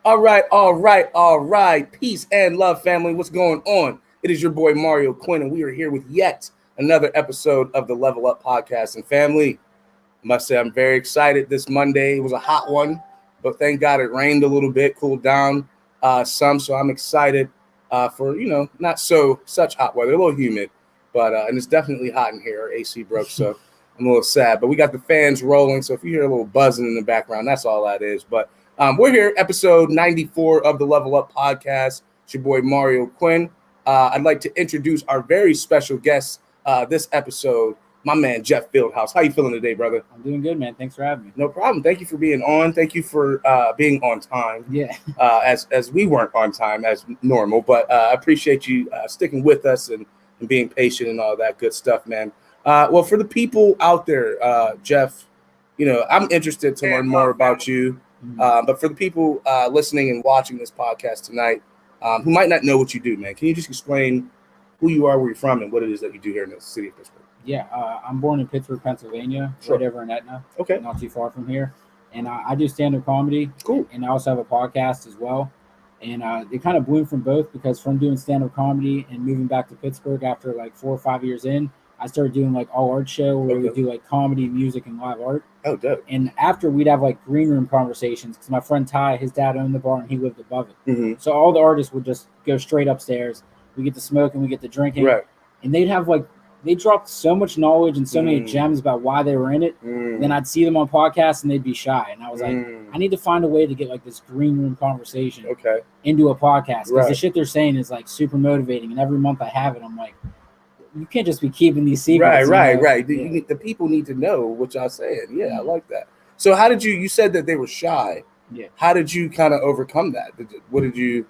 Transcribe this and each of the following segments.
All right. Peace and love, family. What's going on? It is your boy Mario Quinn, and we are here with yet another episode of the Level Up Podcast. And family, I must say I'm very excited this Monday. It was a hot one, but thank God it rained a little bit, cooled down some. So I'm excited for, not such hot weather, a little humid, but and it's definitely hot in here. Our AC broke, so I'm a little sad. But we got the fans rolling, so if you hear a little buzzing in the background, that's all that is. But we're here, episode 94 of the Level Up Podcast. It's your boy Mario Quinn. I'd like to introduce our very special guest this episode, my man Jeff Fieldhouse. How you feeling today, brother? I'm doing good, man. Thanks for having me. No problem. Thank you for being on. Thank you for being on time. Yeah. As we weren't on time as normal, but I appreciate you sticking with us and being patient and all that good stuff, man. Well, for the people out there, Jeff, I'm interested to learn more about you. But for the people listening and watching this podcast tonight who might not know what you do, man, can you just explain who you are, where you're from, and what it is that you do here in the city of Pittsburgh? Yeah, I'm born in Pittsburgh, Pennsylvania, Sure. right over in Etna. Okay. Not too far from here. And I do stand-up comedy. Cool. And I also have a podcast as well. And it kind of bloomed from both because from doing stand-up comedy and moving back to Pittsburgh after like 4 or 5 years in, I started doing like all art show where we would do like comedy, music, and live art. Oh, dope. And after we'd have like green room conversations because my friend Ty, his dad owned the bar and he lived above it. Mm-hmm. So all the artists would just go straight upstairs. We get to smoking, we get to drinking. Right. And they'd have like, they dropped so much knowledge and so many gems about why they were in it. Then I'd see them on podcasts and they'd be shy. And I was like, I need to find a way to get like this green room conversation into a podcast. Because the shit they're saying is like super motivating. And every month I have it, I'm like, you can't just be keeping these secrets. Right. Yeah. The people need to know what y'all saying. Yeah, I like that. So how did you said that they were shy. Yeah. How did you kind of overcome that? Did you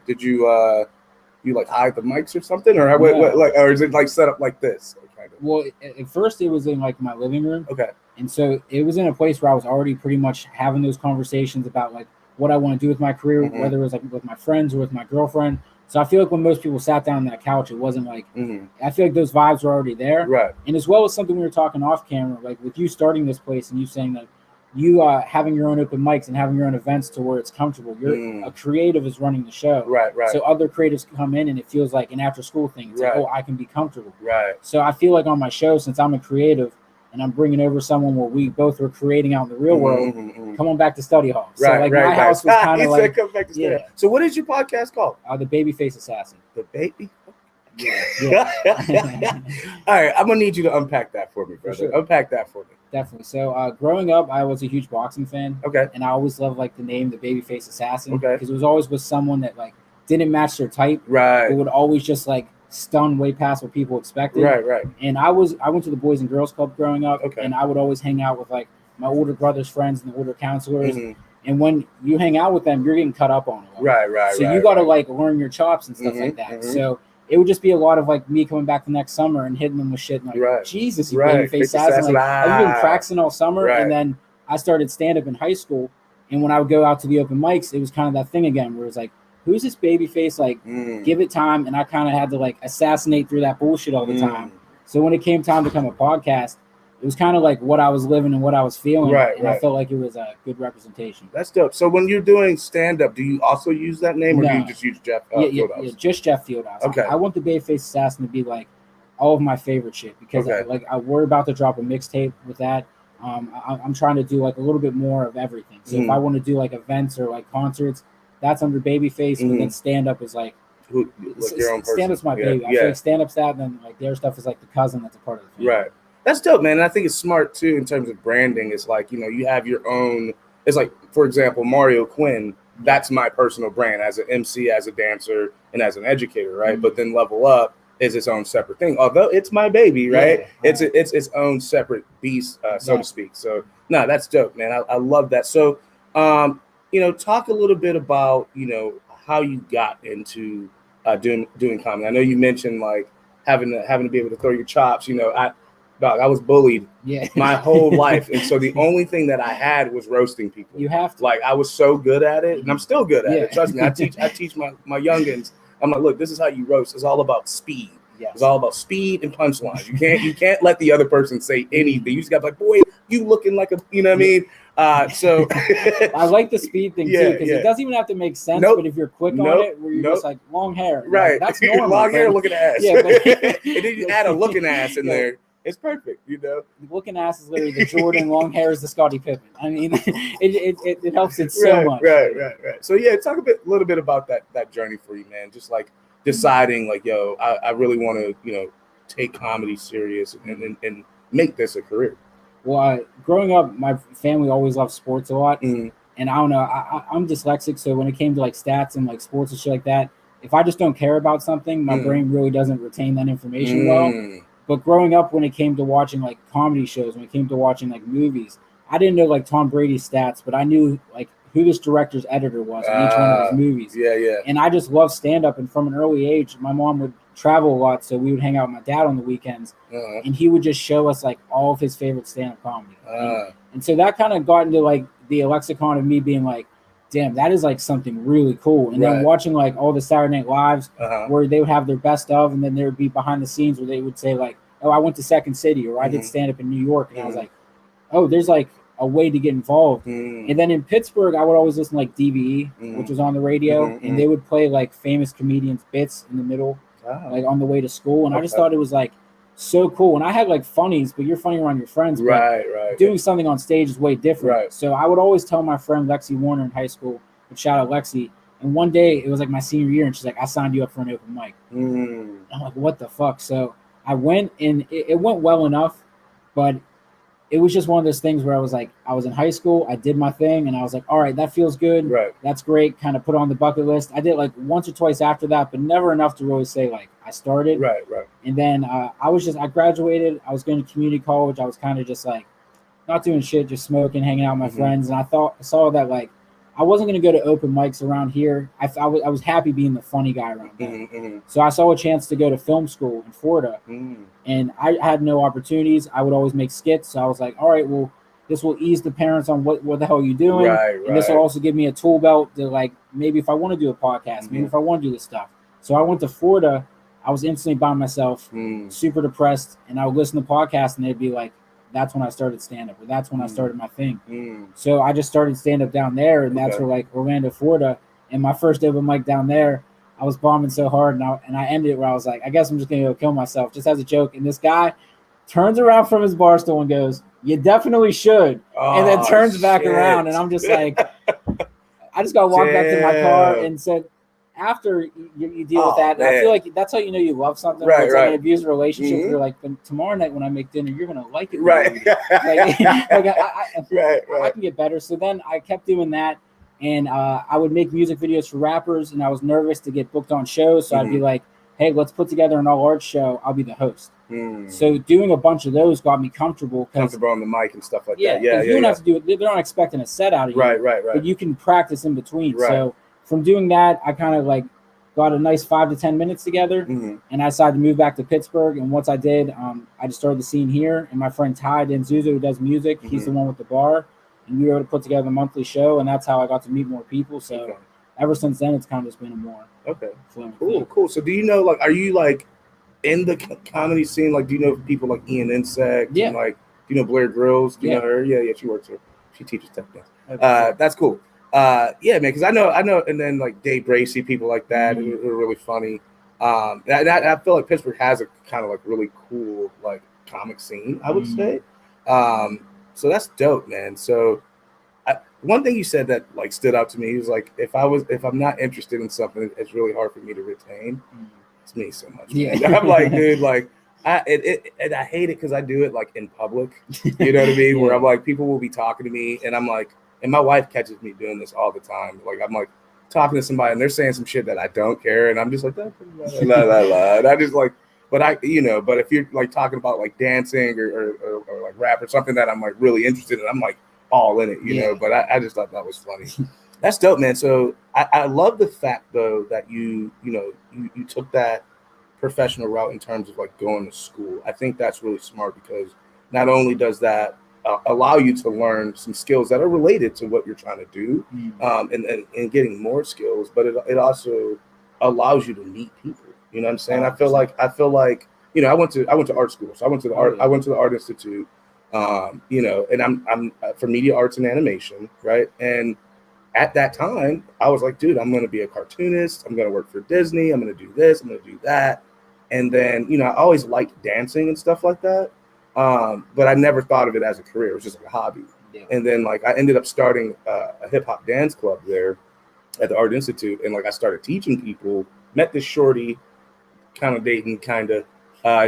like hide the mics or something? Or or is it like set up like this? Kind of? Well, at first it was in like my living room. Okay. And so it was in a place where I was already pretty much having those conversations about like what I want to do with my career, whether it was like with my friends or with my girlfriend. So I feel like when most people sat down on that couch, it wasn't like, I feel like those vibes were already there. Right. And as well as something we were talking off camera, like with you starting this place and you saying that you having your own open mics and having your own events to where it's comfortable. You're a creative is running the show. Right. So other creatives come in and it feels like an after school thing. It's like, oh, I can be comfortable. Right. So I feel like on my show, since I'm a creative and I'm bringing over someone where we both were creating out in the real world, come on back to study hall. So like my house was kind of like, come back to study hall. So what is your podcast called? The Babyface Assassin. The Baby? Yeah. All right, I'm gonna need you to unpack that for me, brother. Sure. Unpack that for me. Definitely. So growing up, I was a huge boxing fan. Okay. And I always loved like the name, the Babyface Assassin. Okay. Because it was always with someone that like didn't match their type. Right. But would always just like stun way past what people expected. Right. And I went to the Boys and Girls Club growing up. Okay. And I would always hang out with like my older brother's friends and the older counselors. And when you hang out with them, you're getting cut up on it. Right. So you got to like learn your chops and stuff like that. So it would just be a lot of like me coming back the next summer and hitting them with shit and like, Jesus, you Babyface Assassin. Like, I've been practicing all summer. And then I started stand-up in high school. And when I would go out to the open mics, it was kind of that thing again where it was like, who's this Babyface? Like, give it time. And I kind of had to like assassinate through that bullshit all the time. So when it came time to become a podcast, it was kind of like what I was living and what I was feeling. And I felt like it was a good representation. That's dope. So when you're doing stand-up, do you also use that name or do you just use Jeff Fieldhouse? Yeah, just Jeff Fieldhouse. Okay. I want the Babyface Assassin to be like all of my favorite shit because we're about to drop a mixtape with that. I'm trying to do like a little bit more of everything. So if I want to do like events or like concerts, that's under Babyface, but then stand-up is like your own person. Stand-up's my baby. I feel like stand-up's that, and then like their stuff is like the cousin that's a part of the family. Right. That's dope, man. And I think it's smart too in terms of branding. It's like, you have your own. It's like, for example, Mario Quinn. That's my personal brand as an MC, as a dancer, and as an educator, right? But then Level Up is its own separate thing. Although it's my baby, right? It's its own separate beast, so to speak. So no, that's dope, man. I love that. So, talk a little bit about how you got into doing comedy. I know you mentioned like having to be able to throw your chops. I was bullied my whole life. And so the only thing that I had was roasting people. You have to. Like, I was so good at it, and I'm still good at it. Trust me. I teach my youngins. I'm like, look, this is how you roast. It's all about speed. It's all about speed and punchlines. You can't let the other person say anything. You just got to be like, boy, you looking like a, you know what I mean? So I like the speed thing too, because it doesn't even have to make sense. But if you're quick on it, where you're just like long hair, right? Like, that's normal. Long hair, looking ass. Yeah, but and then you add a looking ass in there. It's perfect, you know. Looking ass is literally the Jordan. Long hair is the Scottie Pippen. I mean, it helps it so much. Right. So yeah, talk a little bit about that journey for you, man. Just like deciding, like, yo, I really want to, you know, take comedy serious and make this a career. Well, growing up, my family always loved sports a lot, mm-hmm. and I don't know, I'm dyslexic, so when it came to like stats and like sports and shit like that, if I just don't care about something, my brain really doesn't retain that information well. But growing up, when it came to watching like comedy shows, when it came to watching like movies, I didn't know like Tom Brady's stats, but I knew like who this director's editor was in each one of his movies. Yeah. And I just loved stand-up, and from an early age, my mom would travel a lot, so we would hang out with my dad on the weekends, and he would just show us like all of his favorite stand-up comedy. And so that kind of got into like the lexicon of me being like, damn, that is like something really cool. And then watching like all the Saturday Night Lives where they would have their best of, and then there would be behind the scenes where they would say like, oh, I went to Second City, or I did stand up in New York. And I was like, oh, there's like a way to get involved. And then in Pittsburgh, I would always listen to like DVE, which was on the radio, and they would play like famous comedians bits in the middle, like on the way to school. And I just thought it was like so cool. And I had like funnies, but you're funny around your friends. Right. Doing something on stage is way different. So I would always tell my friend Lexi Warner in high school, and shout out Lexi. And one day it was like my senior year, and she's like, I signed you up for an open mic. I'm like, what the fuck? So I went, and it went well enough, but it was just one of those things where I was like, I was in high school, I did my thing, and I was like, all right, that feels good. That's great. Kind of put it on the bucket list. I did like once or twice after that, but never enough to really say like I started. Right. And then I graduated. I was going to community college. I was kind of just like not doing shit, just smoking, hanging out with my friends. And I saw that like I wasn't going to go to open mics around here. I was happy being the funny guy around there. So I saw a chance to go to film school in Florida, and I had no opportunities. I would always make skits. So I was like, all right, well, this will ease the parents on what the hell are you doing. And this will also give me a tool belt to like, maybe if I want to do a podcast, maybe if I want to do this stuff. So I went to Florida. I was instantly by myself, super depressed, and I would listen to podcasts, and they'd be like, that's when I started stand-up, or that's when I started my thing. So I just started stand-up down there, and that's where like Orlando, Florida. And my first open mic down there, I was bombing so hard, and I ended it where I was like, I guess I'm just going to go kill myself, just as a joke. And this guy turns around from his bar stool and goes, you definitely should. And then turns back around, and I'm just like, I just got to walk back to my car and said, after you deal with that, I feel like that's how you know you love something. It's like an abusive relationship. You're like, but tomorrow night when I make dinner, you're gonna like it. I can get better. So then I kept doing that, and I would make music videos for rappers, and I was nervous to get booked on shows. So I'd be like, hey, let's put together an all arts show. I'll be the host. So doing a bunch of those got me comfortable on the mic and stuff like that. You don't have to do it. They're not expecting a set out of you. Right. But you can practice in between. So from doing that, I kind of like got a nice 5 to 10 minutes together, and I decided to move back to Pittsburgh. And once I did, I just started the scene here. And my friend Ty Denzuzo, who does music, he's the one with the bar, and we were able to put together a monthly show, and that's how I got to meet more people. So ever since then, it's kind of just been a more cool. So do you know, like, are you like in the comedy scene? Like, do you know people like Ian Insect? Yeah. And, like, do you know Blair Grills? Do you know her? Yeah, she works here. She teaches tech dance. That's cool. Man, because I know, and then like Dave Bracey, people like that who are really funny. I feel like Pittsburgh has a kind of like really cool like comic scene, I would say. So that's dope, man. So one thing you said that like stood out to me was like, if I'm not interested in something, it's really hard for me to retain. It's me so much. Man. I'm like, dude, like and I hate it because I do it like in public. You know what I mean? Where I'm like, people will be talking to me, and I'm like. And my wife catches me doing this all the time. Like, I'm like talking to somebody and they're saying some shit that I don't care. And I'm just like, la, la, la, la. And I just like, but if you're like talking about like dancing or like rap or something that I'm like really interested in, I'm like all in it, you know, but I just thought that was funny. That's dope, man. So I love the fact though, that you took that professional route in terms of like going to school. I think that's really smart because not only does that allow you to learn some skills that are related to what you're trying to do, and getting more skills, but it also allows you to meet people. You know what I'm saying? 100%. I feel like I went to art school, so I went to the Art Institute, You know, and I'm for media arts and animation, right? And at that time, I was like, dude, I'm going to be a cartoonist. I'm going to work for Disney. I'm going to do this. I'm going to do that. And then, you know, I always liked dancing and stuff like that. But I never thought of it as a career. It was just like a hobby. Yeah. And then, like, I ended up starting a hip hop dance club there at the Art Institute. And, like, I started teaching people, met this shorty, kind of dating, kind of.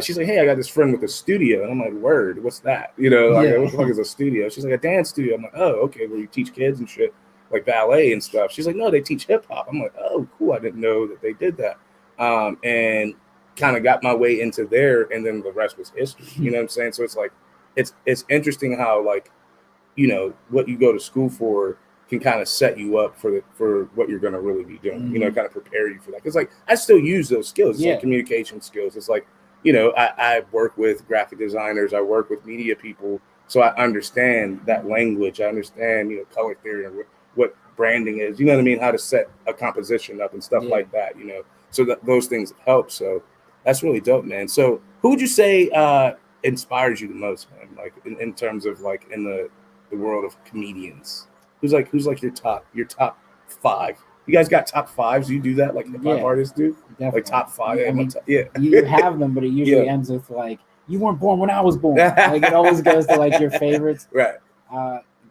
She's like, hey, I got this friend with a studio. And I'm like, word, what's that? You know, like, what the fuck is a studio? She's like, a dance studio. I'm like, oh, okay, where you teach kids and shit, like ballet and stuff. She's like, no, they teach hip hop. I'm like, oh, cool. I didn't know that they did that. And kind of got my way into there, and then the rest was history. You know what I'm saying? So it's like, it's interesting how, like, you know, what you go to school for can kind of set you up for what you're going to really be doing. You know, kind of prepare you for that. Because, like, I still use those skills. It's like communication skills. It's like, you know, I work with graphic designers. I work with media people. So I understand that language. I understand, you know, color theory and what branding is. You know what I mean? How to set a composition up and stuff like that, you know. So those things help. So that's really dope, man. So who would you say inspires you the most, man? Like in terms of, like, in the world of comedians? Who's like your top 5? You guys got top 5s? You do that like hip hop artists do? Definitely. Like top 5? I mean, you have them, but it usually ends with, like, you weren't born when I was born. Like, it always goes to, like, your favorites. Right.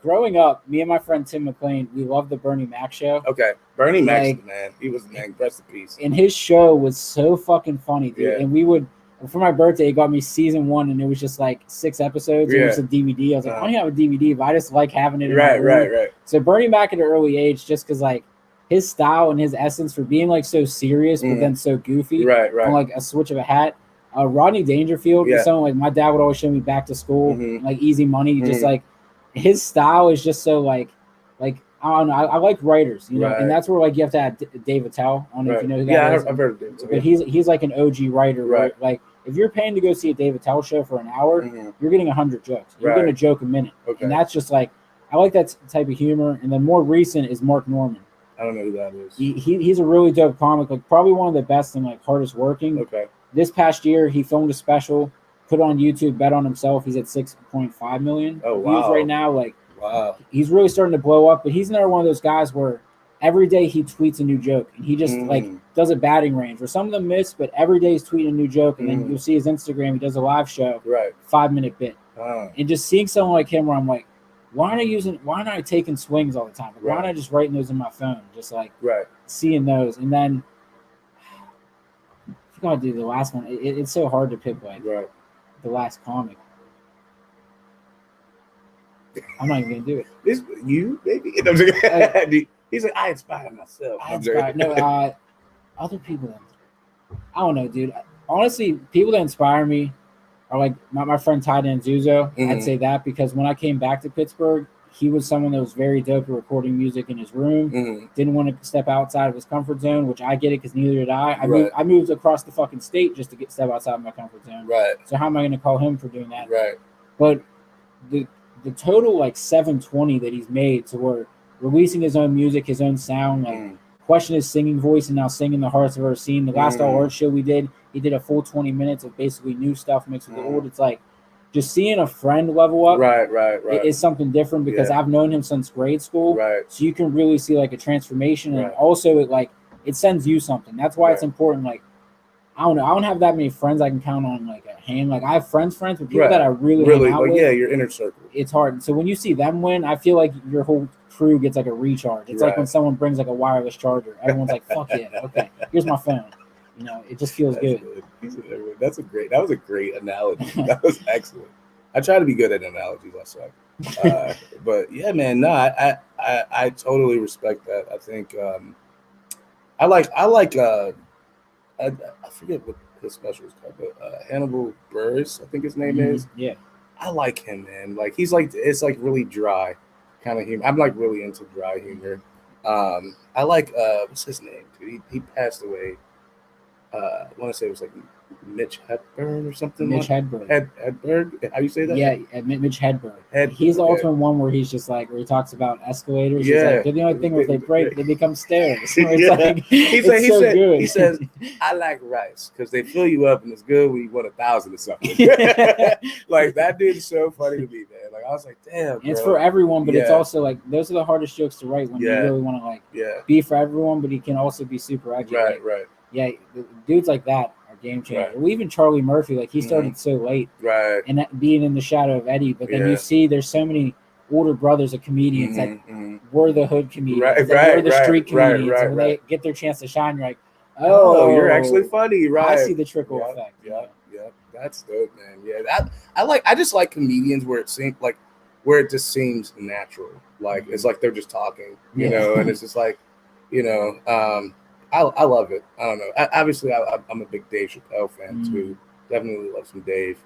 Growing up, me and my friend Tim McLean, we loved the Bernie Mac show. Okay. Bernie Mac's the man. He was the man. Rest in peace. And his show was so fucking funny, dude. Yeah. And we would, for my birthday, he got me season 1, and it was just like 6 episodes. It was a DVD. I was like, I don't have a DVD, but I just like having it in my room. Right. So Bernie Mac at an early age, just because, like, his style and his essence for being, like, so serious, but then so goofy. Right. On, like, a switch of a hat. Rodney Dangerfield was someone, like, my dad would always show me Back to School, like Easy Money, just like, his style is just so, like I don't know. I like writers, you know, and that's where, like, you have to have Dave Attell. I don't know if you know who that is. I've heard of Dave. But he's like an OG writer, right? Like, if you're paying to go see a Dave Attell show for an hour, you're getting 100 jokes. You're getting a joke a minute, and that's just, like, I like that type of humor. And then more recent is Mark Norman. I don't know who that is. He's a really dope comic, like, probably one of the best and, like, hardest working. Okay. This past year, he filmed a special, put on YouTube, bet on himself. He's at 6.5 million views right now. Like, wow, he's really starting to blow up. But he's another one of those guys where every day he tweets a new joke, and he just like does a batting range where some of them miss, but every day he's tweeting a new joke. And then you'll see his Instagram. He does a live show, 5-minute bit, and just seeing someone like him, where I'm like, why am I taking swings all the time? Like, why am I just writing those in my phone? Just like seeing those, and then. Gotta do the last one. It's so hard to pick, like, the last comic. I'm not even gonna do it. This you, baby. He's like, I inspire myself. Other people. I don't know, dude. Honestly, people that inspire me are, like, my friend Ty Danzuzo. I'd say that, because when I came back to Pittsburgh, he was someone that was very dope at recording music in his room. Didn't want to step outside of his comfort zone, which I get it, because neither did I. I moved across the fucking state just to step outside of my comfort zone. Right. So how am I going to call him for doing that? Right. But the total, like, 720 that he's made, to where releasing his own music, his own sound, like question his singing voice, and now singing the hearts of our scene. The last All Art show we did, he did a full 20 minutes of basically new stuff mixed with the old. It's like, just seeing a friend level up is something different, because I've known him since grade school. Right. So you can really see, like, a transformation. And also it sends you something. That's why it's important. Like, I don't know. I don't have that many friends I can count on, like, a hand. Like, I have friends, but people that I really hang out with. Yeah, your inner circle. It's hard. So when you see them win, I feel like your whole crew gets, like, a recharge. It's like when someone brings, like, a wireless charger. Everyone's like, fuck yeah. Okay, here's my phone. You know, it just feels good. That was a great analogy. That was excellent. I try to be good at analogies myself. But yeah, man, no, I totally respect that. I think I forget what his special is called, but Hannibal Buress, I think his name is. Yeah. I like him, man. Like, he's like, it's like really dry kind of humor. I'm like really into dry humor. I like what's his name? Dude? He passed away. I want to say it was like Mitch Hedberg or something. Mitch Hedberg. Hedberg. How do you say that? Yeah, Mitch Hedberg. He's the ultimate one where he's just like, where he talks about escalators. Yeah. He's like, they're the only thing where if they break, they become stairs. It's like, good. He says, I like rice because they fill you up and it's good when you want 1,000 or something. Like, that dude is so funny to me, man. Like, I was like, damn. It's for everyone, but it's also like, those are the hardest jokes to write when you really want to like be for everyone, but he can also be super accurate. Right. Yeah, dudes like that are game changers. Well, even Charlie Murphy, like he started so late, and that being in the shadow of Eddie. But then you see, there's so many older brothers of comedians that were the hood comedians, that were the street comedians, and when they get their chance to shine, you're like, oh, you're actually funny, right? I see the trickle effect. Yeah, that's dope, man. Yeah, I just like comedians where it seems like it just seems natural, like it's like they're just talking, you know, and it's just like, you know. I love it. I don't know. Obviously, I'm a big Dave Chappelle fan too. Definitely love some Dave.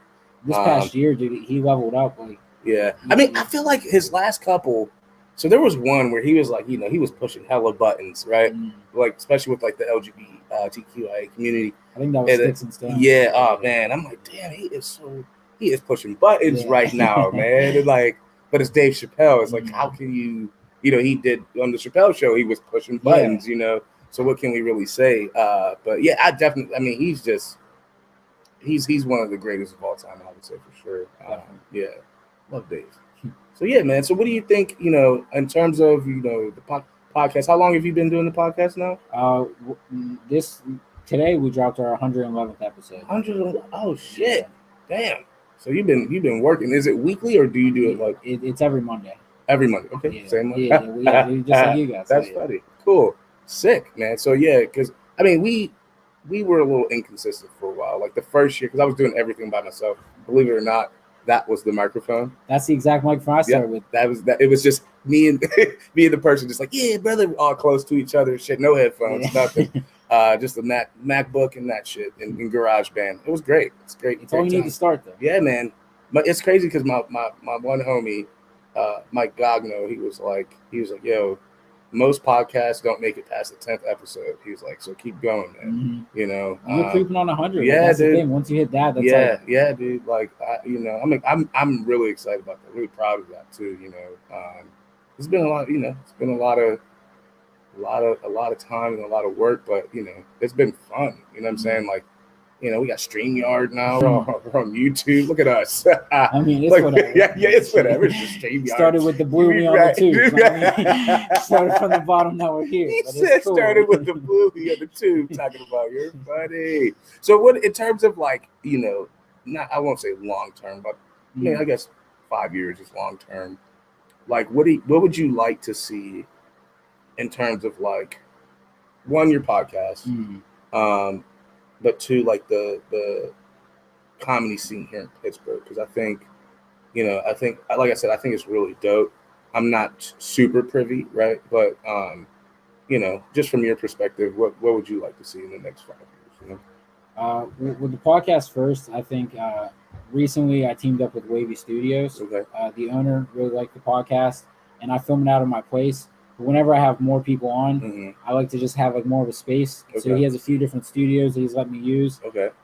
This past year, dude, he leveled up. Like, I mean, I feel like his last couple. So there was one where he was like, you know, he was pushing hella buttons, right? Like, especially with like the LGBTQIA community. I think that was Sticks and Stones. Yeah. Oh man, I'm like, damn, he is pushing buttons right now, man. And like, but it's Dave Chappelle. It's like, how can you? You know, he did on the Chappelle show. He was pushing buttons. You know. So what can we really say? But yeah, I mean, he's one of the greatest of all time, I would say for sure. Yeah, love Dave. So yeah, man. So what do you think, you know, in terms of, you know, the podcast, how long have you been doing the podcast now? Today we dropped our 111th episode. Oh shit. Damn. So you've been working. Is it weekly or do you do it like it's every Monday? Every Monday. Okay. Yeah. Same Monday. Yeah, just like you guys. That's funny. Cool. Sick, man. So yeah, because I mean we were a little inconsistent for a while. Like the first year, because I was doing everything by myself. Believe it or not, that was the microphone. That's the exact microphone I started with. It was just me and the person, just like, yeah, brother, all close to each other. Shit, no headphones, nothing. Just a MacBook and that shit in GarageBand. It was great. It's great. It's all you need to start though. Yeah, man. But it's crazy because my one homie, Mike Gogno, he was like, yo. Most podcasts don't make it past the 10th episode. He was like, so keep going, man. You know, you're creeping on 100. Yeah, that's dude. The thing. Once you hit that, that's yeah, dude. Like, you know, I mean, I'm really excited about that. Really proud of that too. You know, it's been a lot. You know, it's been a lot of time and a lot of work, but you know, it's been fun. You know what I'm saying? Like, you know, we got StreamYard now. We're on YouTube. Look at us. I mean, it's whatever. Yeah, it's whatever. It's just StreamYard. Started with the blue me on the tube. Started from the bottom, now we're here. He said cool. Started with the blue me on the tube. Talking about, you're funny. So what, in terms of like, you know, I won't say long term, but I mean, I guess 5 years is long term. Like, what would you like to see in terms of like, one, your podcast, but two, like the comedy scene here in Pittsburgh, because I think, like I said, I think it's really dope. I'm not super privy, right? But you know, just from your perspective, what would you like to see in the next 5 years? You know, with the podcast first, I think recently I teamed up with Wavy Studios. Okay. The owner really liked the podcast, and I film it out of my place. But whenever I have more people on, I like to just have like more of a space. Okay. So he has a few different studios that he's let me use,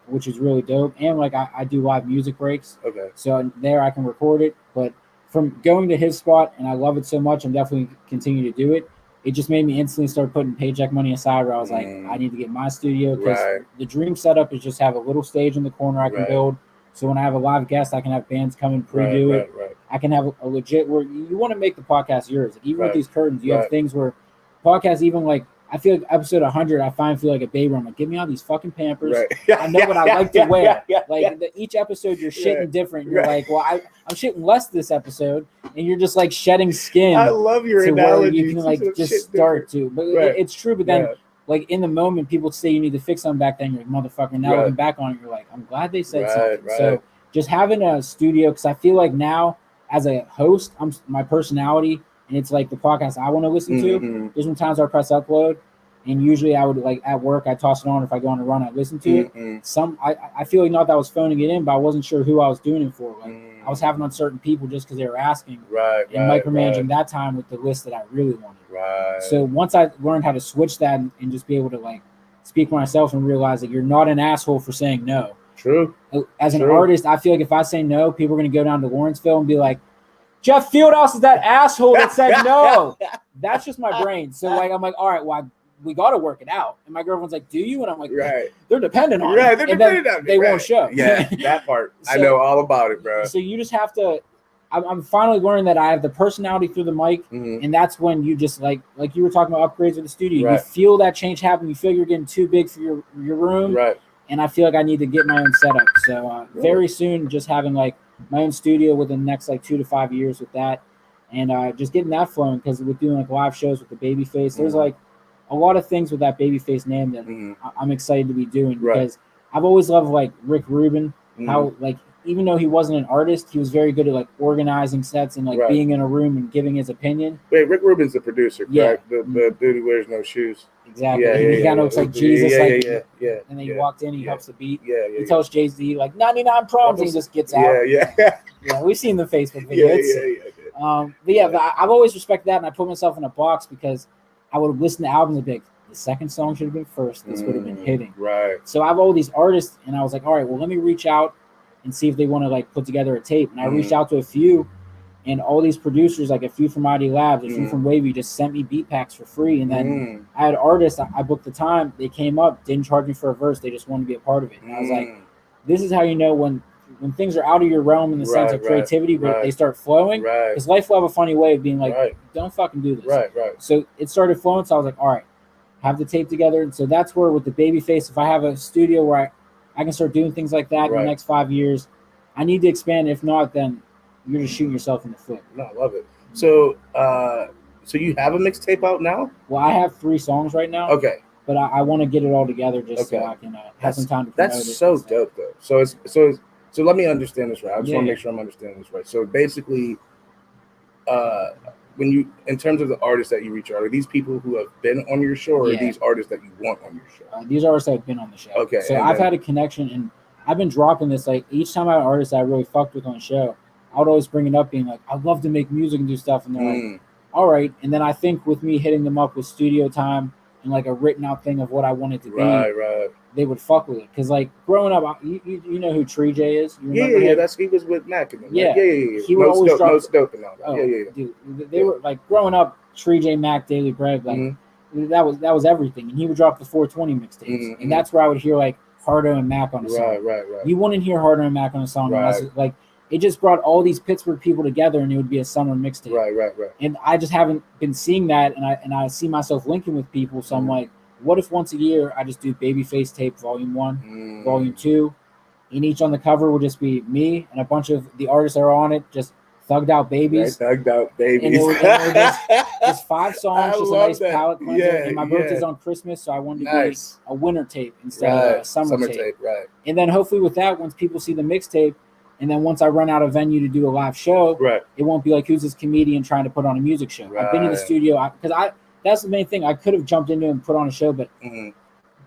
which is really dope. And like I do live music breaks. Okay. So there I can record it. But from going to his spot, and I love it so much, I'm definitely continue to do it. It just made me instantly start putting paycheck money aside where I was like, I need to get my studio, because the dream setup is just have a little stage in the corner I can build. So when I have a live guest, I can have bands come and preview it. I can have a legit where you want to make the podcast yours. Like, even with these curtains, you have things where podcasts, even like, I feel like episode 100, I feel like a baby. I'm like, give me all these fucking Pampers. I know what I like to wear. Each episode, you're shitting different. You're like, well, I'm shitting less this episode, and you're just like shedding skin. I love your analogy. You can like just start to, but it's true. But then, like in the moment, people say you need to fix something back then. You're like, motherfucker. Now looking back on it, you're like, I'm glad they said something. So just having a studio, because I feel like now as a host, my personality. And it's like the podcast I want to listen to. There's some times I press upload, and usually I would like at work I toss it on. If I go on a run, I listen to it. I feel like not that I was phoning it in, but I wasn't sure who I was doing it for. Like I was having on certain people just because they were asking, and micromanaging that time with the list that I really wanted. So once I learned how to switch that and just be able to like speak for myself and realize that you're not an asshole for saying no. True. As an artist, I feel like if I say no, people are going to go down to Lawrenceville and be like, Jeff Fieldhouse is that asshole that said no. That's just my brain. So like, I'm like, all right, well, we got to work it out. And my girlfriend's like, do you? And I'm like, they're dependent on it. They're dependent on it. They won't show. Yeah, that part. So, I know all about it, bro. So you just have to, I'm finally learning that I have the personality through the mic. And that's when you just like you were talking about upgrades with the studio. You feel that change happen. You feel you're getting too big for your room. Right. And I feel like I need to get my own setup. So very soon, just having like my own studio within the next like 2 to 5 years with that, and just getting that flowing, because with doing like live shows with the Babyface, there's like a lot of things with that Babyface name that I'm excited to be doing, because I've always loved like Rick Rubin, how like even though he wasn't an artist, he was very good at like organizing sets and like being in a room and giving his opinion. Wait, Rick Rubin's the producer, correct? The dude who wears no shoes. Exactly. He kind of looks like Jesus. And then he walked in, he helps the beat. He tells Jay-Z like 99 problems, and he just gets out. Yeah, we've seen the Facebook video. But I've always respected that, and I put myself in a box because I would listen to albums and be like, the second song should have been first. This would have been hitting. Right. So I have all these artists, and I was like, all right, well, let me reach out and see if they want to like put together a tape. And I reached out to a few, and all these producers, like a few from ID Labs, a few from Wavy, just sent me beat packs for free. And then I had artists, I booked the time, they came up, didn't charge me for a verse, they just wanted to be a part of it. And I was like, this is how you know when things are out of your realm in the sense of creativity, but they start flowing. Because life will have a funny way of being like, don't fucking do this. So it started flowing, so I was like, all right, have the tape together. And so that's where with the Babyface, if I have a studio where I can start doing things like that in the next 5 years, I need to expand. If not, then you're just shooting yourself in the foot. No, I love it. So, so you have a mixtape out now? Well, I have 3 songs right now. Okay. But I want to get it all together just so I can have some time to promote it. That's so dope, though. So let me understand this right. I just want to make sure I'm understanding this right. So basically, when you, in terms of the artists that you reach out, are these people who have been on your show, or are these artists that you want on your show? These artists that have been on the show. Okay. So I've had a connection, and I've been dropping this, like, each time I had an artist that I really fucked with on the show, I would always bring it up being like, I'd love to make music and do stuff. And they're like, all right. And then I think with me hitting them up with studio time and like a written out thing of what I wanted to be, they would fuck with it. Because like growing up, you know who Tree J is? You remember him? He was with Mac. And them, yeah. He would always drop dope and all that. Dude, they were like growing up, Tree J, Mac, Daily Bread, like that was everything. And he would drop the 420 mixtapes. And that's where I would hear like Hardo and Mac on a song. Right. You wouldn't hear Hardo and Mac on a song unless like it just brought all these Pittsburgh people together, and it would be a summer mixtape. Right. And I just haven't been seeing that, and I see myself linking with people. So I'm like, what if once a year I just do Babyface tape Volume 1, Volume 2, and each on the cover would just be me and a bunch of the artists that are on it, just thugged out babies. Thugged out babies. And it was just 5 songs, just a nice palette cleanser. And my birthday's on Christmas, so I wanted to be a winter tape instead of a summer tape. And then hopefully with that, once people see the mixtape, and then once I run out of venue to do a live show, it won't be like, who's this comedian trying to put on a music show? I've been in the studio because that's the main thing. I could have jumped into and put on a show, but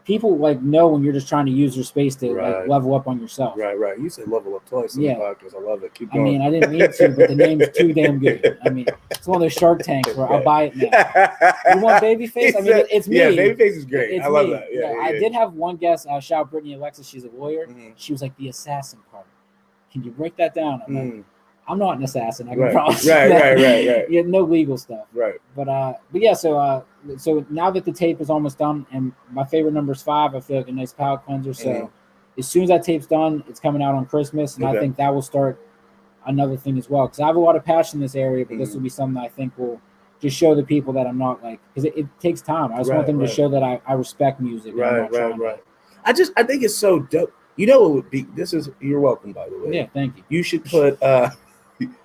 people like know when you're just trying to use your space to like level up on yourself. Right. You said level up twice in the podcast. I love it. Keep going. I mean, I didn't mean to, but the name's too damn good. I mean, it's one of those Shark Tanks where I'll buy it now. You want Babyface? I mean, it's me. Yeah, Babyface is great. I love that. Yeah. I did have one guest, shout out Brittany Alexis. She's a lawyer. She was like, the assassin part. Can you break that down? I'm like, I'm not an assassin. I can promise. Right. Yeah, no legal stuff. Right. But yeah. So now that the tape is almost done, and my favorite number is 5, I feel like a nice palate cleanser. So as soon as that tape's done, it's coming out on Christmas, and I think that will start another thing as well. Because I have a lot of passion in this area, but this will be something I think will just show the people that I'm not like, because it takes time. I just want them to show that I respect music. Right. I think it's so dope. You know what would be? You're welcome, by the way. Yeah, thank you. You should put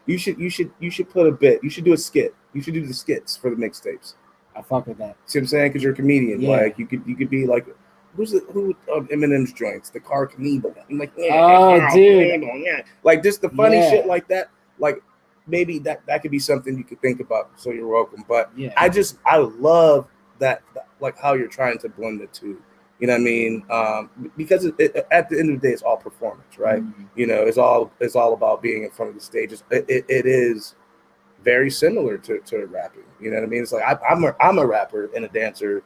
you should put a bit. You should do a skit. You should do the skits for the mixtapes. I fuck with that. See what I'm saying? Because you're a comedian. Yeah. Like you could be like, who Eminem's joints? The Car Knievel. I'm like, dude. Like just the funny shit like that. Like maybe that could be something you could think about. So you're welcome. But I love that like how you're trying to blend the two. You know what I mean? Because at the end of the day, it's all performance, right? You know, it's all about being in front of the stages. It is very similar to rapping. You know what I mean? It's like I'm a rapper and a dancer,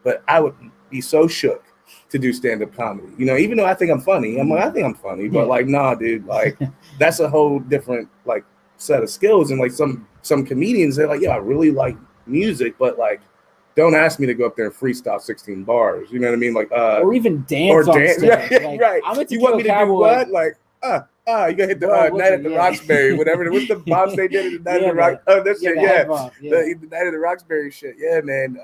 but I would be so shook to do stand-up comedy. You know, even though I think I'm funny, I think I'm funny, but like, nah, dude, like that's a whole different like set of skills. And like some comedians, they're like, yeah, I really like music, but like, don't ask me to go up there and freestyle 16 bars. You know what I mean? Like, or even dance on stage. Right, right. You want me to do what? Like, you gonna hit the Night at the Roxbury, whatever. What's the bombs they did at the Night at the Rox? Oh, that shit, the Night at the Roxbury shit. Yeah, man.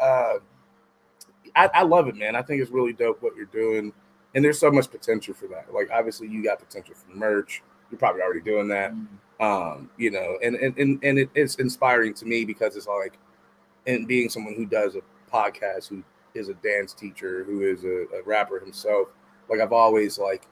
I love it, man. I think it's really dope what you're doing, and there's so much potential for that. Like, obviously, you got potential for merch. You're probably already doing that. You know, and it's inspiring to me because it's like, and being someone who does a podcast, who is a dance teacher, who is a rapper himself, like I've always like,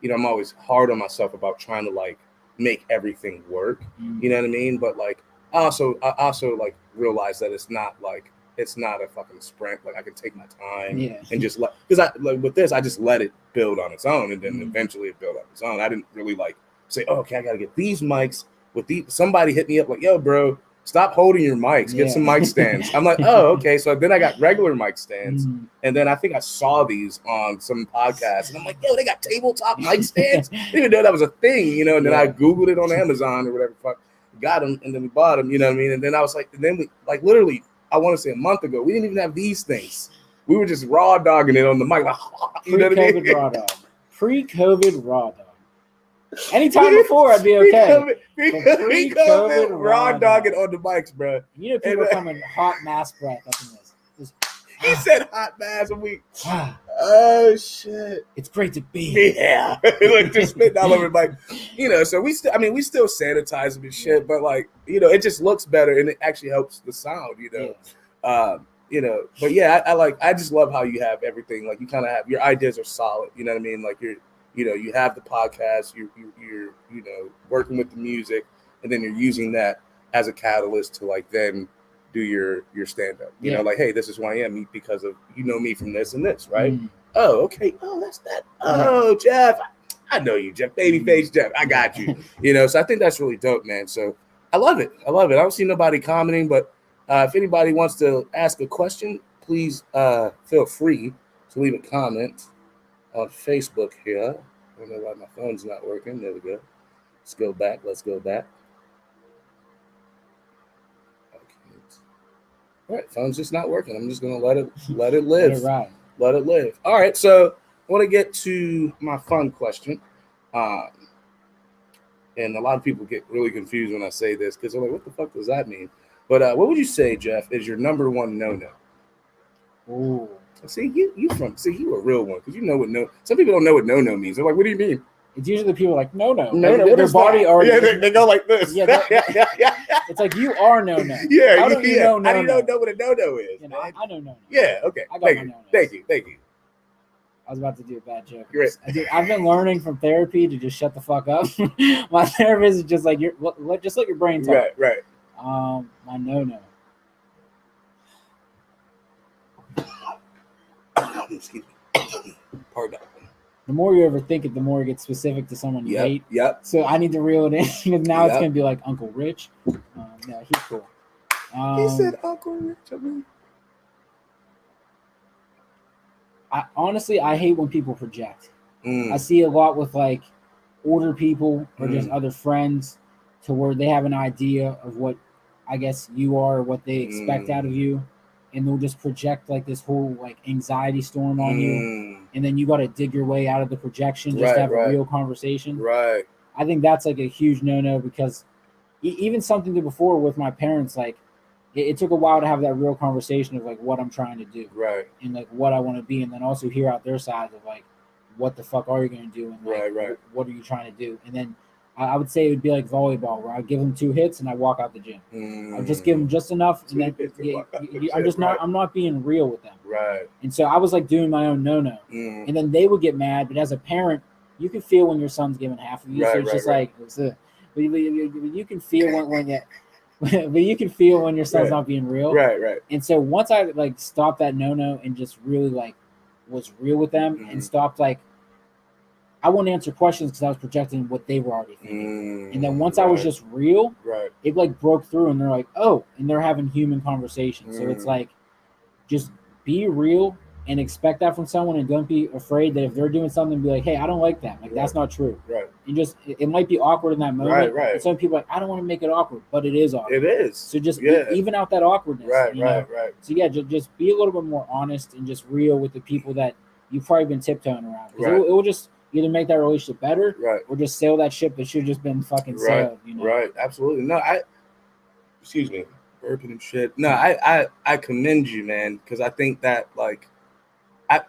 you know, I'm always hard on myself about trying to like make everything work. You know what I mean? But like, I also like realize that it's not a fucking sprint. Like I can take my time and just because I like with this, I just let it build on its own, and then eventually it built on its own. I didn't really like say, oh, okay, I gotta get these mics with these. Somebody hit me up like, yo, bro, stop holding your mics. Get some mic stands. I'm like, oh, okay. So then I got regular mic stands, and then I think I saw these on some podcast, and I'm like, yo, they got tabletop mic stands. I didn't even know that was a thing, you know. And then I googled it on Amazon or whatever. Fuck, got them, and then we bought them. You know what I mean? And then I was like, and then we like literally, I want to say a month ago, we didn't even have these things. We were just raw dogging it on the mic. Like, you know what I mean? Raw dog. Pre-COVID raw dog. Anytime before, I'd be okay. Pre-COVID raw dogging on the mics, bro. You know, people are coming hot mass breath up in this. He said hot mass a week. Oh shit! It's great to be here. Yeah, like just spitting all over the mic. You know, so we still sanitize them and shit, but like, you know, it just looks better and it actually helps the sound. You know, you know, but yeah, I just love how you have everything. Like you kind of have your ideas are solid. You know what I mean? Like you know, you have the podcast, you're you know, working with the music, and then you're using that as a catalyst to like then do your stand-up. You know, like, hey, this is who I am because of, you know, me from this and this, right? Oh, okay. Oh, that's that. Oh, Jeff. I know you, Jeff. Babyface Jeff. I got you. You know, so I think that's really dope, man. So I love it. I don't see nobody commenting, but if anybody wants to ask a question, please feel free to leave a comment on Facebook here. I don't know why my phone's not working. There we go. Let's go back. All right, phone's just not working. I'm just gonna let it live. Let it live. All right, so I want to get to my fun question. And a lot of people get really confused when I say this because they're like, what the fuck does that mean? But what would you say, Jeff, is your number one no-no? Ooh. See, you a real one because you know what no. Some people don't know what no-no means. They're like, what do you mean? It's usually the people like no. Like, their body already. Yeah, they go like this. Yeah. It's like you are no. Yeah. How do you know no? How do you know what a no is? You know, I know no. Yeah. Okay. Thank you. I was about to do a bad joke. Great. I've been learning from therapy to just shut the fuck up. My therapist is just like just let your brain talk. Right. My no. Excuse me. Pardon. The more you overthink it, the more it gets specific to someone you hate. Yep. So I need to reel it in because now it's gonna be like Uncle Rich. Yeah, he's cool. He said Uncle Rich. I hate when people project. I see a lot with like older people or just other friends to where they have an idea of what I guess you are or what they expect out of you. And they'll just project like this whole like anxiety storm on you. And then you got to dig your way out of the projection just to have a real conversation. Right. I think that's like a huge no-no because even something to before with my parents, like it took a while to have that real conversation of like what I'm trying to do. Right. And like what I want to be. And then also hear out their side of like, what the fuck are you going to do? And like, what are you trying to do? And then I would say it would be like volleyball, where I give them 2 hits and I walk out the gym. I just give them just enough, and then I'm not being real with them. Right. And so I was like doing my own no, and then they would get mad. But as a parent, you can feel when your son's giving half of you. So it's just like, but you can feel but you can feel when your son's not being real. Right. And so once I like stopped that no and just really like was real with them and stopped like. I wouldn't answer questions because I was projecting what they were already thinking. And then once I was just real, it like broke through and they're like, oh, and they're having human conversations. So it's like, just be real and expect that from someone, and don't be afraid that if they're doing something, be like, hey, I don't like that. Like, that's not true. Right. You just, it might be awkward in that moment. Right. And some people are like, I don't want to make it awkward, but it is awkward. It is. So just even out that awkwardness. Right. So yeah, just be a little bit more honest and just real with the people that you've probably been tiptoeing around. Because it will just either make that relationship better, or just sail that ship that should have just been fucking sailed. Right. Absolutely. No, excuse me, burping and shit. No, I commend you, man, because I think that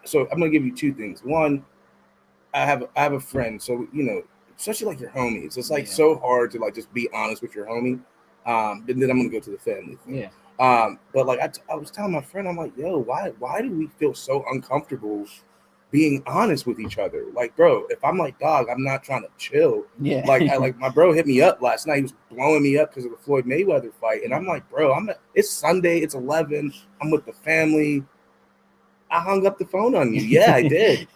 so I'm gonna give you two things. One, I have a friend, so especially like your homies. It's like so hard to like just be honest with your homie. And then I'm gonna go to the family thing. Yeah. But like I was telling my friend, I'm like, yo, why do we feel so uncomfortable being honest with each other? Like, bro, if I'm like, dog, I'm not trying to chill. Yeah. Like my bro hit me up last night. He was blowing me up because of the Floyd Mayweather fight, and I'm like, bro, it's Sunday, it's 11. I'm with the family. I hung up the phone on you. Yeah, I did.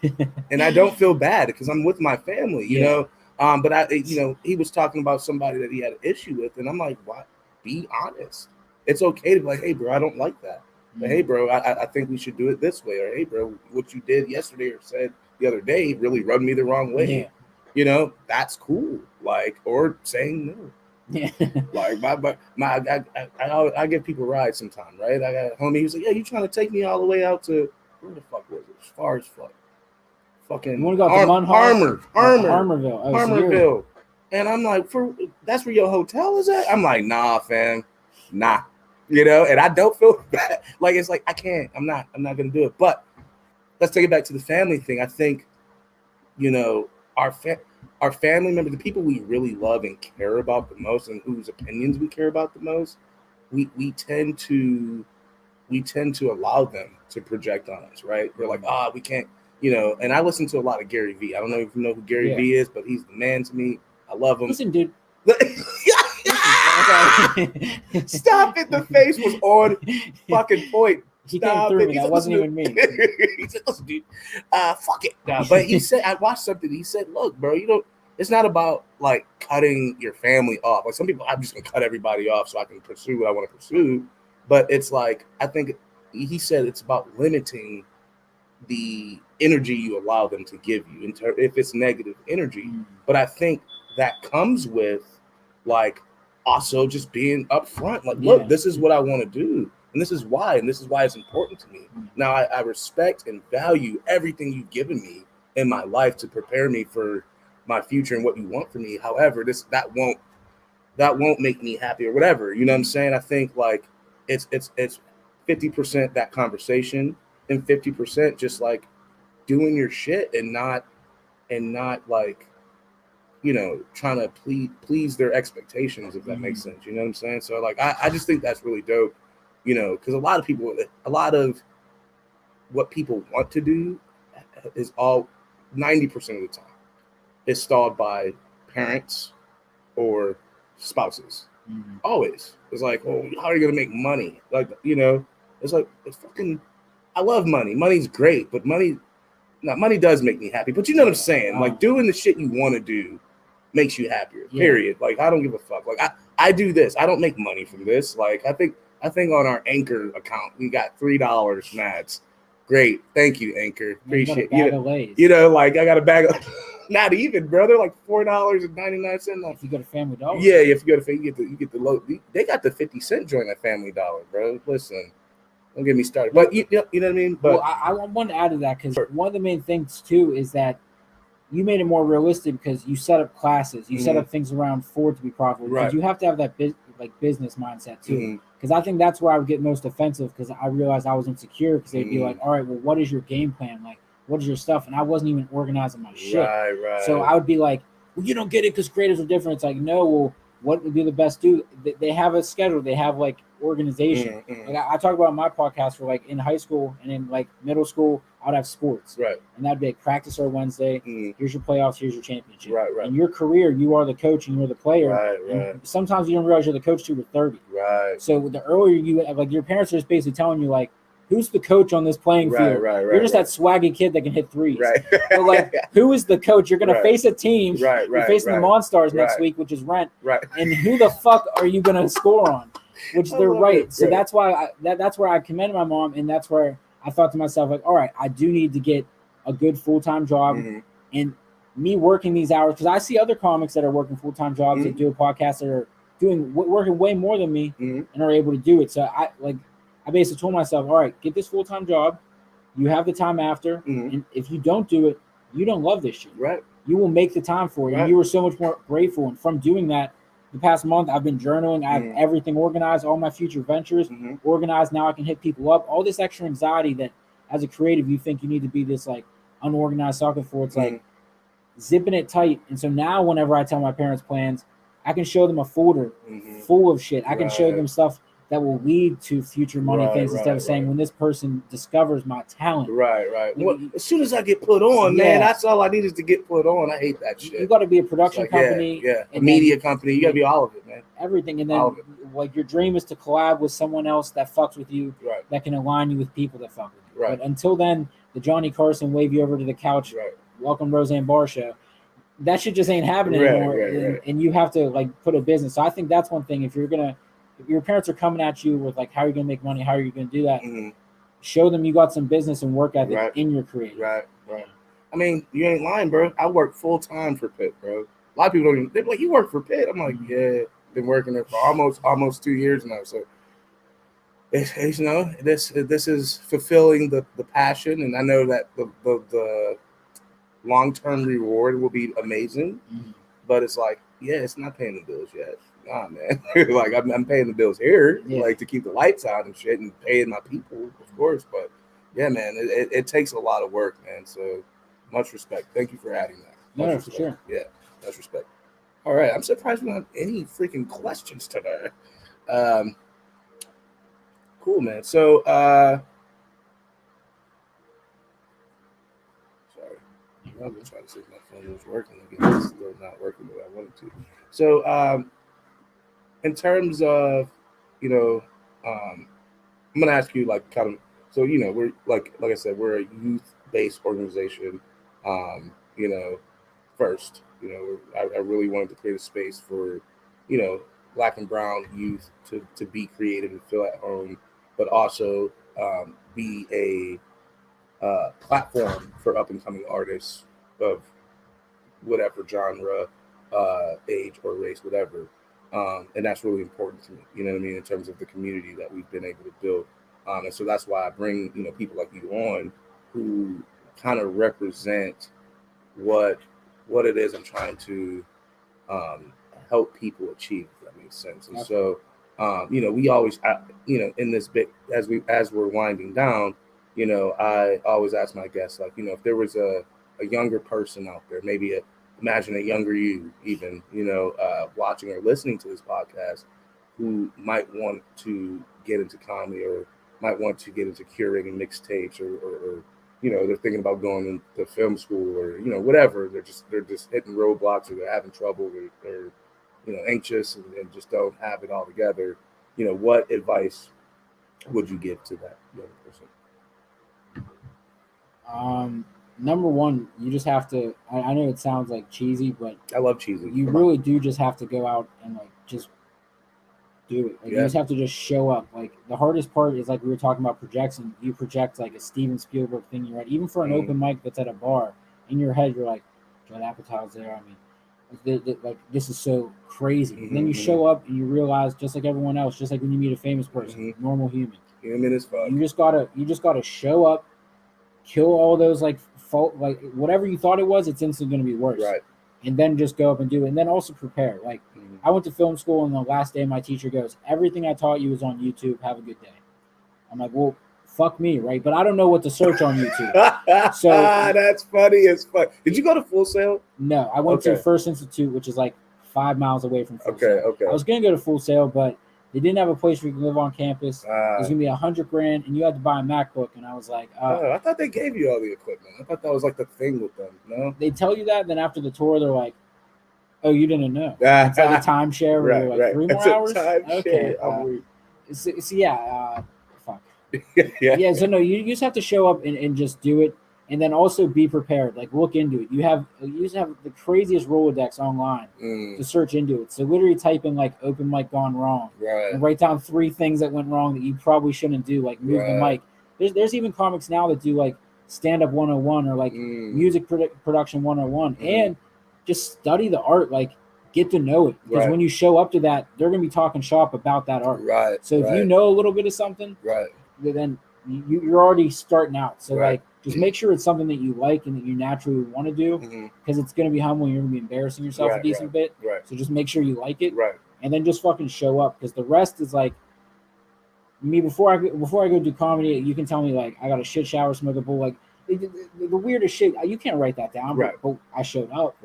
And I don't feel bad because I'm with my family, you know? But he was talking about somebody that he had an issue with. And I'm like, what? Be honest. It's okay to be like, hey, bro, I don't like that. But hey, bro, I think we should do it this way. Or hey, bro, what you did yesterday or said the other day really rubbed me the wrong way. Yeah. That's cool. Like, or saying no. Yeah. Like I give people rides sometimes, right? I got a homie who's like, yeah, you trying to take me all the way out to where the fuck was it? As far as fucking Harmerville. Harmerville. And I'm like, that's where your hotel is at? I'm like, nah, fam. Nah. And I don't feel bad. Like, it's like, I'm not gonna do it. But let's take it back to the family thing. I think, our family members, the people we really love and care about the most, and whose opinions we care about the most, we tend to allow them to project on us, right? We're like, we can't, and I listen to a lot of Gary Vee. I don't know if you know who Gary Vee is, but he's the man to me. I love him. Listen, dude. Stop it. The face was on fucking point. He came through me. That wasn't even me. He said, listen, dude, fuck it. But he said, I watched something. He said, look, bro, it's not about like cutting your family off. Like some people, I'm just going to cut everybody off so I can pursue what I want to pursue. But it's like, I think he said it's about limiting the energy you allow them to give you if it's negative energy. But I think that comes with like also just being upfront. Like, look, this is what I want to do. And this is why it's important to me. Now, I respect and value everything you've given me in my life to prepare me for my future and what you want for me. However, that won't make me happy or whatever. You know what I'm saying? I think like it's 50% that conversation and 50% just like doing your shit and not like, trying to please their expectations, if that makes sense. You know what I'm saying? So like, I just think that's really dope. Because a lot of what people want to do is all 90% of the time is stalled by parents or spouses. Always. It's like, oh, how are you going to make money? Like, it's like, it's fucking, I love money. Money's great, but money does make me happy. But you know what I'm saying? Like doing the shit you want to do makes you happier, period. Like, I don't give a fuck. Like I do this. I don't make money from this. Like, I think on our Anchor account, we got $3, Mads. Great. Thank you, Anchor. Appreciate it. Like I got a bag of, not even, bro. They're like $4.99. If you go to Family Dollar. Yeah, if you go to you get the low. They got the 50-cent joint at Family Dollar, bro. Listen, don't get me started. But you know what I mean? But I want to add to that because one of the main things too is that you made it more realistic because you set up classes, you set up things around for it to be profitable. Because you have to have that business mindset too. Because I think that's where I would get most offensive because I realized I was insecure because they'd be like, all right, well, what is your game plan? Like, what is your stuff? And I wasn't even organizing my shit. Right. So I would be like, well, you don't get it because creatives are different. It's like, no, well, what would be the best do? They have a schedule. They have like organization. Like I talk about my podcast for like in high school and in like middle school, I would have sports. Right. And that'd be like practice on Wednesday. Here's your playoffs. Here's your championship. Right. In your career, you are the coach and you're the player. Right. And sometimes you don't realize you're the coach till you're 30. Right. So the earlier you like, your parents are just basically telling you like, who's the coach on this playing field? You're just that swaggy kid that can hit threes. Right. So like, who is the coach? You're going to face a team. Right. You're facing the Monstars next week, which is rent. Right. And who the fuck are you going to score on? Which they're right. So that's why that's where I commend my mom, and that's where I thought to myself, like, all right, I do need to get a good full-time job. And me working these hours, because I see other comics that are working full-time jobs that do a podcast that are working way more than me and are able to do it. So I basically told myself, all right, get this full-time job. You have the time after. And if you don't do it, you don't love this shit. Right. You will make the time for it. Right. And you were so much more grateful. And from doing that, the past month, I've been journaling. I have everything organized, all my future ventures organized. Now I can hit people up. All this extra anxiety that as a creative, you think you need to be this like unorganized sucker for. It's like zipping it tight. And so now whenever I tell my parents plans, I can show them a folder full of shit. I can show them stuff that will lead to future money things instead of saying when this person discovers my talent. Right. Well, as soon as I get put on, man, that's all I need is to get put on. I hate that shit. You got to be a production company, a media company. You got to be all of it, man. Everything, and then like your dream is to collab with someone else that fucks with you, that can align you with people that fuck with you. But until then, the Johnny Carson wave you over to the couch, welcome Roseanne Barr show. That shit just ain't happening anymore, and you have to like put a business. So I think that's one thing. If your parents are coming at you with like, how are you gonna make money? How are you gonna do that? Show them you got some business and work ethic in your creative. Right. I mean, you ain't lying, bro. I work full time for Pitt, bro. A lot of people don't even. They're like, you work for Pitt? I'm like, yeah. Been working there for almost 2 years now. So, it's, you know, this is fulfilling the passion, and I know that the long-term reward will be amazing. But it's like, it's not paying the bills yet. Nah, man. Like I'm paying the bills here, like to keep the lights on and shit, and paying my people, of course. But yeah, man, it takes a lot of work, man. So much respect. Thank you for adding that. No, for sure. Yeah, much respect. All right, I'm surprised we don't have any freaking questions today. Cool, man. So, sorry, I'm just trying to see if my phone was working. Again, it's still not working the way I wanted to. So, in terms of, you know, I'm gonna ask you like kind of. So, you know, we're like I said, we're a youth-based organization. You know, first. You know, I really wanted to create a space for, you know, Black and brown youth to be creative and feel at home, but also be a platform for up and coming artists of whatever genre, age or race, whatever. And that's really important to me. You know what I mean? In terms of the community that we've been able to build. And so that's why I bring, you know, people like you on who kind of represent what it is I'm trying to help people achieve, if that makes sense. And so, you know, we always, you know, in this bit, as we're winding down, you know, I always ask my guests, like, you know, if there was a younger person out there, maybe imagine a younger you even, you know, watching or listening to this podcast who might want to get into comedy or might want to get into curating mixtapes or you know, they're thinking about going into film school or, you know, whatever. They're just hitting roadblocks or they're having trouble or they're, you know, anxious and just don't have it all together. You know, what advice would you give to that young person? Number one, you just have to, I know it sounds like cheesy, but I love cheesy. You really do just have to go out and like just do it. Like, you just have to just show up. Like the hardest part is like we were talking about projection. You project like a Steven Spielberg thing. You're right. Even for an open mic that's at a bar, in your head you're like, Judd Apatow's there. I mean, like this is so crazy. And then you show up and you realize, just like everyone else, just like when you meet a famous person, normal human. Human as fuck. You just gotta show up, kill all those like whatever you thought it was, it's instantly gonna be worse. Right. And then just go up and do it. And then also prepare. Like, I went to film school, and the last day my teacher goes, everything I taught you is on YouTube. Have a good day. I'm like, well, fuck me, right? But I don't know what to search on YouTube. So that's funny as fuck. Did you go to Full Sail? No, I went to First Institute, which is like 5 miles away from Full Sail. Okay. I was going to go to Full Sail, but they didn't have a place where you can live on campus. It was going to be $100,000, and you had to buy a MacBook. And I was like, I thought they gave you all the equipment. I thought that was like the thing with them. No, they tell you that. Then after the tour, they're like, oh, you didn't know. It's like a timeshare where you're like 3 more hours. Okay. Fuck. Yeah. So no, you just have to show up and just do it, and then also be prepared. Like look into it. You just have the craziest Rolodex online to search into it. So literally type in like open mic gone wrong, and write down 3 things that went wrong that you probably shouldn't do, like move the mic. there's even comics now that do like stand-up 101 or like music production 101 and just study the art, like get to know it, because when you show up to that, they're gonna be talking shop about that art. Right. So if you know a little bit of something, then you're already starting out. So like just make sure it's something that you like and that you naturally want to do, because it's gonna be humbling. You're gonna be embarrassing yourself a decent bit. So just make sure you like it, and then just fucking show up, because the rest is like me. Before I go do comedy, you can tell me like I got a shit shower, smoke a bowl, like the weirdest shit. You can't write that down, but I showed up,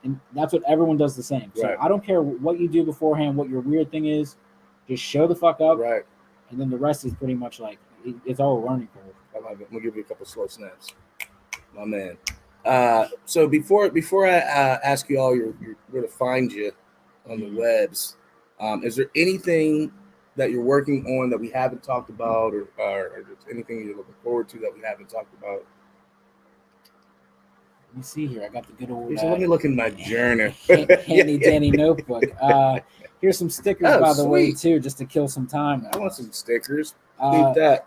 and that's what everyone does the same. So I don't care what you do beforehand, what your weird thing is, just show the fuck up, and then the rest is pretty much like it's all a learning curve. I love it. I'm gonna give you a couple slow snaps, my man. So before I ask you all where to find you on the webs, is there anything that you're working on that we haven't talked about, or just anything you're looking forward to that we haven't talked about? Let me see here. I got the good old. So let me look in my journal. Handy dandy notebook. Here's some stickers, by the way, too, just to kill some time. I want some stickers. Need that.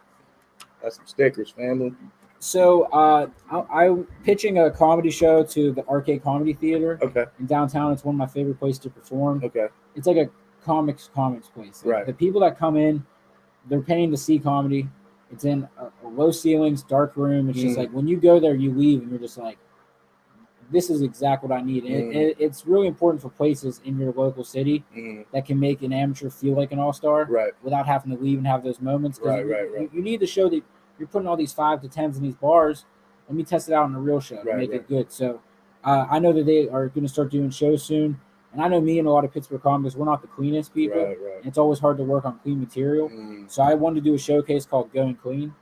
That's some stickers, family. So I'm pitching a comedy show to the Arcade Comedy Theater in downtown. It's one of my favorite places to perform. It's like a comics place. Like, the people that come in, they're paying to see comedy. It's in a low ceilings, dark room. It's just like when you go there, you leave and you're just like, this is exactly what I need. And it's really important for places in your local city that can make an amateur feel like an all-star without having to leave and have those moments. You need to show that you're putting all these 5 to 10s in these bars. Let me test it out in a real show to make it good. So I know that they are going to start doing shows soon. And I know me and a lot of Pittsburgh comics, we're not the cleanest people. And it's always hard to work on clean material. So I wanted to do a showcase called Going Clean.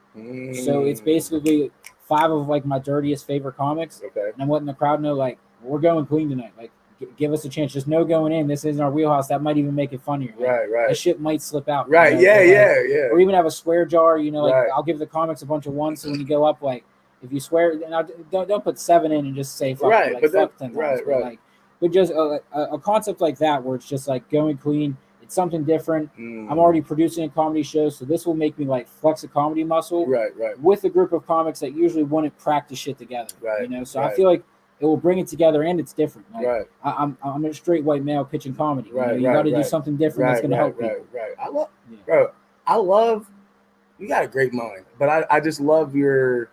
So it's basically 5 of like my dirtiest favorite comics. And I'm letting the crowd know, like, we're going clean tonight. Like, give us a chance. Just no going in. This isn't our wheelhouse. That might even make it funnier. Like, that shit might slip out. You know? Or even have a swear jar. You know, like I'll give the comics a bunch of ones. So when you go up, like, if you swear, don't put 7 in and just say fuck. Like, fuck 10 times. But just a concept like that, where it's just like going clean. It's something different. I'm already producing a comedy show, so this will make me like flex a comedy muscle. With a group of comics that usually wouldn't practice shit together. You know, so I feel like it will bring it together, and it's different. Like, I'm a straight white male pitching comedy. You got to do something different that's going to help people. I love. You got a great mind, but I just love your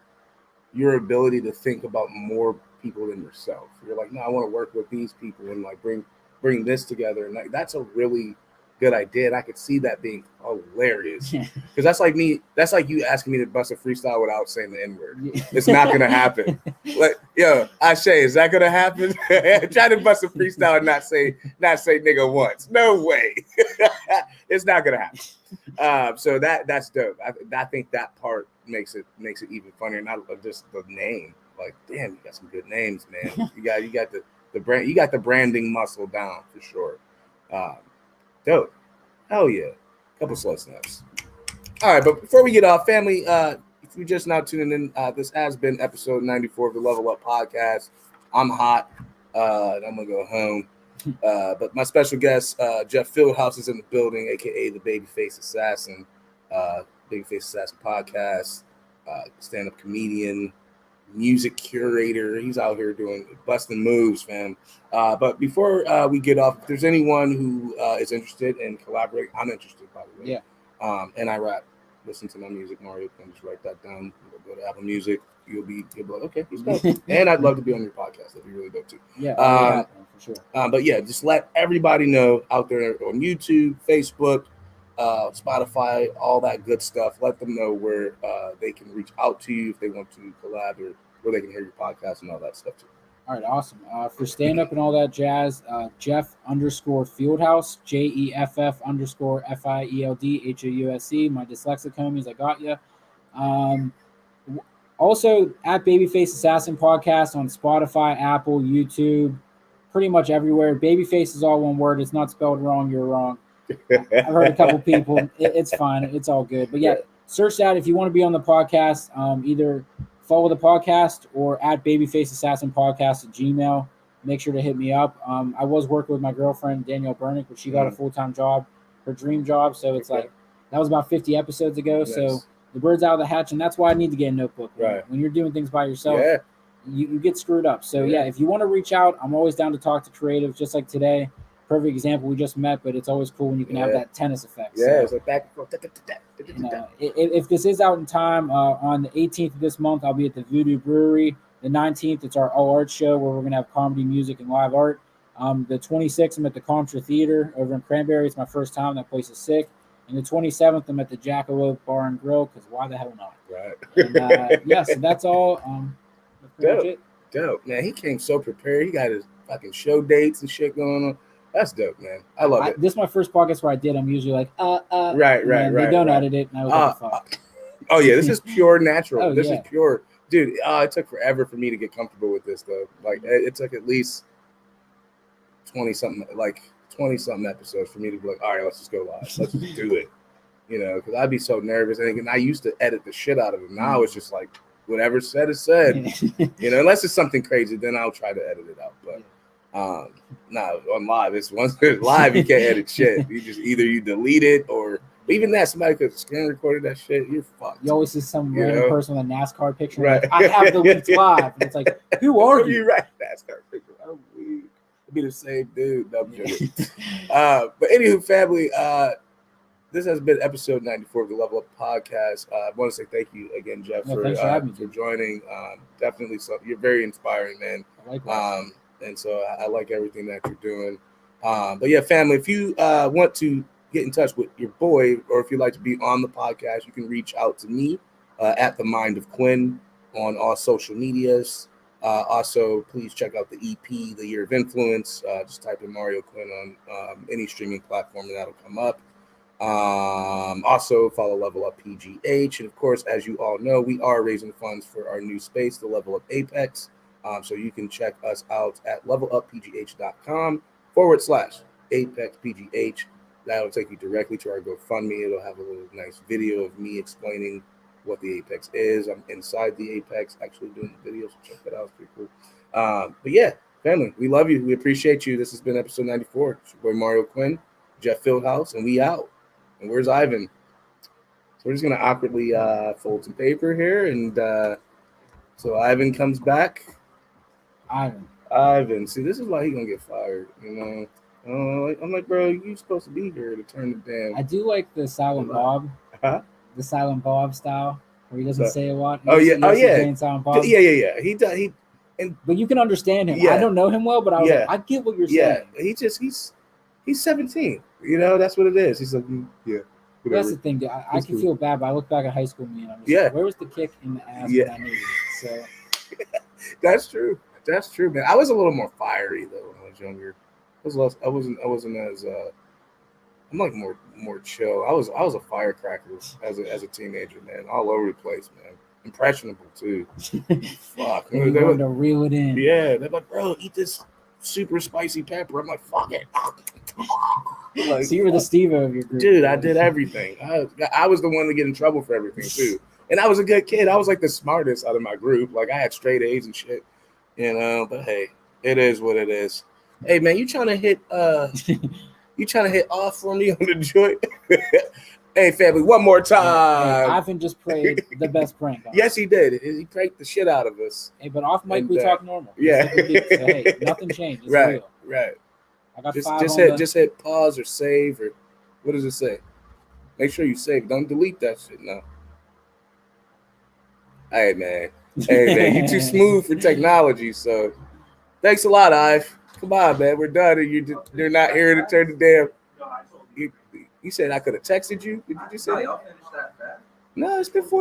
ability to think about more people than yourself. You're like, no, I want to work with these people and like bring this together, and like that's a really good idea, and I could see that being hilarious. Because that's like me. That's like you asking me to bust a freestyle without saying the N-word. It's not gonna happen. Like, yo, Ashay, is that gonna happen? Try to bust a freestyle and not say nigga once. No way. It's not gonna happen. So that's dope. I think that part makes it even funnier. Not just the name. Like, damn, you got some good names, man. You got the brand. You got the branding muscle down for sure. Dope. Hell yeah. Couple slow snaps. All right, but before we get off, family, if you're just now tuning in, this has been episode 94 of the Level Up Podcast. I'm hot. And I'm going to go home. But my special guest, Jeff Fieldhouse, is in the building, a.k.a. the Babyface Assassin. Babyface Assassin Podcast. Stand-up comedian. Music curator. He's out here busting moves, fam. But before we get off, if there's anyone who is interested in collaborating, I'm interested, by the way. And I rap. Listen to my music, Mario. Can just write that down. Go to Apple Music. You'll be like, okay, he's dope. And I'd love to be on your podcast. That'd be really dope too. For sure. But yeah, just let everybody know out there on YouTube, Facebook, Spotify, all that good stuff. Let them know where they can reach out to you if they want to collab, or where they can hear your podcast and all that stuff too. All right, awesome. For stand-up and all that jazz, Jeff _Fieldhouse, JEFF _FIELDHOUSE. My dyslexic homies, I got you. Also, at Babyface Assassin Podcast on Spotify, Apple, YouTube, pretty much everywhere. Babyface is all one word. It's not spelled wrong. You're wrong. I've heard a couple people. It's fine. It's all good. But yeah, search that if you want to be on the podcast. Either follow the podcast or at Babyface Assassin Podcast at Gmail. Make sure to hit me up. I was working with my girlfriend, Danielle Bernick, but she got a full-time job, her dream job. So it's like, that was about 50 episodes ago. Nice. So the bird's out of the hatch, and that's why I need to get a notebook. When you're doing things by yourself, you get screwed up. So if you want to reach out, I'm always down to talk to creatives, just like today. Perfect example, we just met, but it's always cool when you can have that tennis effect. It's like back and forth. If this is out in time, on the 18th of this month, I'll be at the Voodoo Brewery. The 19th, it's our all art show where we're going to have comedy, music, and live art. The 26th, I'm at the Contra Theater over in Cranberry. It's my first time. That place is sick. And the 27th, I'm at the Jackalope Bar and Grill, because why the hell not? And, so that's all. That's Dope, man. He came so prepared. He got his fucking show dates and shit going on. That's dope, man. I love it. This is my first podcast where I did. I'm usually like, right. They don't edit it, and I was like, fuck. Oh yeah, this is pure natural. This is pure, dude. It took forever for me to get comfortable with this, though. Like, it took at least 20 something episodes for me to be like, all right, let's just go live. Let's just do it. Because I'd be so nervous, and I used to edit the shit out of it. Now it's just like whatever said is said. Unless it's something crazy, then I'll try to edit it out. But on live, once it's live, you can't edit shit. You just either you delete it, or even that somebody could screen recorded that shit. You're fucked. You always see some random person with a NASCAR picture. Right. Like, I have the leaked live, and it's like, who are you? You're right. NASCAR picture. It'd be the same dude. No, I'm joking. But anywho, family, this has been episode 94 of the Level Up Podcast. I want to say thank you again, Jeff, for joining. Definitely, you're very inspiring, man. Likewise. And so I like everything that you're doing. But yeah, family, if you want to get in touch with your boy, or if you'd like to be on the podcast, you can reach out to me at The Mind of Quinn on all social medias. Also, please check out the EP, The Year of Influence. Just type in Mario Quinn on any streaming platform, and that'll come up. Also, follow Level Up PGH. And of course, as you all know, we are raising funds for our new space, the Level Up Apex. So you can check us out at leveluppgh.com/ApexPGH. That'll take you directly to our GoFundMe. It'll have a little nice video of me explaining what the Apex is. I'm inside the Apex actually doing the video, so check that out. It's pretty cool. But yeah, family, we love you. We appreciate you. This has been episode 94. It's your boy Mario Quinn, Jeff Fieldhouse, and we out. And where's Ivan? So we're just going to awkwardly fold some paper here. And so Ivan comes back. Ivan. See, this is why he's going to get fired, I'm like, bro, you supposed to be here to turn the damn. I do like the Silent Bob. Huh? The Silent Bob style, where he doesn't say a lot. Yeah. Silent Bob. Yeah. He does. But you can understand him. Yeah. I don't know him well, but I was like, I get what you're saying. He's 17. That's what it is. He's like, That's the thing, dude. I can feel bad, but I look back at high school me and I'm just like, where was the kick in the ass when I needed it? So That's true, man. I was a little more fiery though when I was younger. I wasn't as I'm like more chill. I was a firecracker as a teenager, man. All over the place, man. Impressionable too. Fuck. They wanted to reel it in. Yeah, they're like, bro, eat this super spicy pepper. I'm like, fuck it. Like, so you were the Steve-O of your group. Dude, I did everything. I was the one to get in trouble for everything too. And I was a good kid. I was like the smartest out of my group. Like I had straight A's and shit. But hey, it is what it is. Hey man, you trying to hit off for me on the joint? Hey family, one more time. Hey, Ivan just played the best prank. Yes, he did. He pranked the shit out of us. Hey, but off mic we talk normal. Yeah. So, hey, nothing changed. It's real. Right. I got just hit pause or save, or what does it say? Make sure you save. Don't delete that shit now. Hey man, you too smooth for technology. So thanks a lot, Ive. Come on, man, we're done. You're not here to turn the damn. You said I could have texted you. Did you just say? No, y'all finished that fast. No, it's been 40